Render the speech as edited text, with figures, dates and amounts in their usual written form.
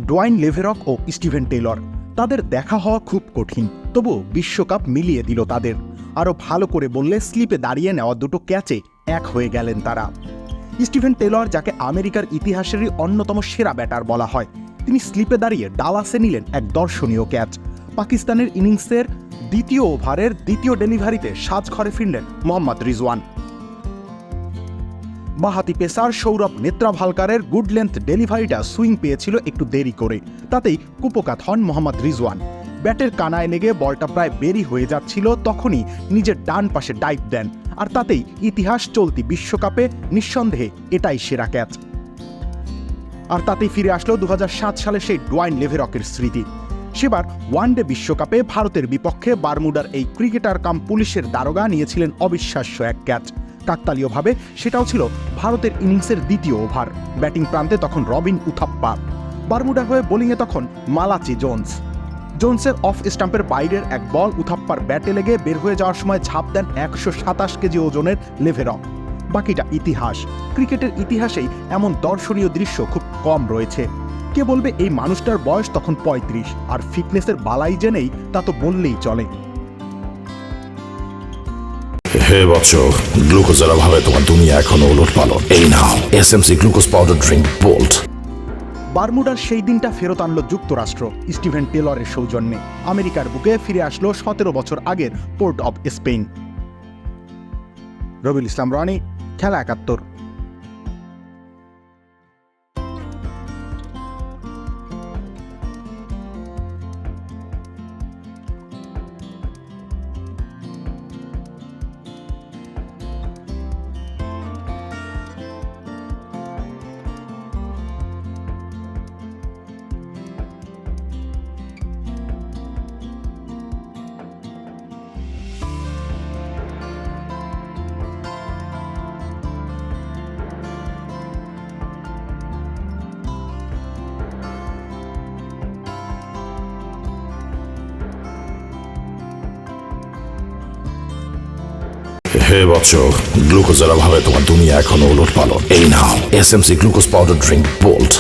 Dwayne লেভেরক ও Steven Taylor, তাদের দেখা হওয়া খুব কঠিন, তবু বিশ্বকাপ মিলিয়ে দিল তাদের। আরও ভালো করে বললে স্লিপে দাঁড়িয়ে নেওয়া দুটো ক্যাচে এক হয়ে গেলেন তারা। স্টিভেন টেলর, যাকে আমেরিকার ইতিহাসেরই অন্যতম সেরা ব্যাটার বলা হয়, তিনি স্লিপে দাঁড়িয়ে ডালাসে নিলেন এক দর্শনীয় ক্যাচ। পাকিস্তানের ইনিংসের দ্বিতীয় ওভারের দ্বিতীয় ডেলিভারিতে সাজঘরে ফিরলেন মোহাম্মদ রিজওয়ান। বাঁহাতি পেসার সৌরভ নেত্রাভালকারের গুড লেন্থ ডেলিভারিটা সুইং পেয়েছিল একটু দেরি করে, তাতেই কুপোকাত হন মোহাম্মদ রিজওয়ান। ব্যাটের কানায় লেগে বলটা প্রায় বেরি হয়ে যাচ্ছিল, তখনই নিজের ডান পাশে ডাইভ দেন, আর তাতেই ইতিহাস চলতি বিশ্বকাপে নিঃসন্দেহে এটাই সেরা ক্যাচ। আর তাতেই ফিরে আসলো 2007 সালে সেই ডোয়াইন লেভেরকের স্মৃতি। সেবার ওয়ানডে বিশ্বকাপে ভারতের বিপক্ষে বারমুডার এই ক্রিকেটার কাম পুলিশের দারোগা নিয়েছিলেন অবিশ্বাস্য এক ক্যাচ। কাকতালীয়ভাবে সেটাও ছিল ভারতের ইনিংসের দ্বিতীয় ওভার। ব্যাটিং প্রান্তে তখন রবিন উথাপ্পা, বারমুডার হয়ে বোলিংয়ে তখন মালাচি জোন্সের অফ স্টাম্পের বাইরের এক বল উথাপ্পার ব্যাটে লেগে বের হয়ে যাওয়ার সময় ঝাঁপ দেন 127 কেজি ওজনের লেভেরক। বাকিটা ইতিহাস। ক্রিকেটের ইতিহাসেই এমন দর্শনীয় দৃশ্য খুব কম রয়েছে। কে বলবে এই মানুষটার বয়স তখন 35, আর ফিটনেসের বালাই যে নেই তা তো বললেই চলে। হে বৎস, গ্লুকোজের অভাবে তোমার দুনিয়া এখনো ওলটপালট। এই নাও SMC glucose powder drink bolt. বারমুডার সেই দিনটা ফেরত আনলো যুক্তরাষ্ট্র স্টিভেন টেলরের সৌজন্যে। আমেরিকার বুকে ফিরে আসলো 17 বছর আগের port of Spain. Rabiul Islam Roni, খেলা 71। হে বৎস, গ্লুকোজের অভাবে তোমার দুনিয়া এখনো ওলটপালট। এই নাও SMC glucose powder drink bolt.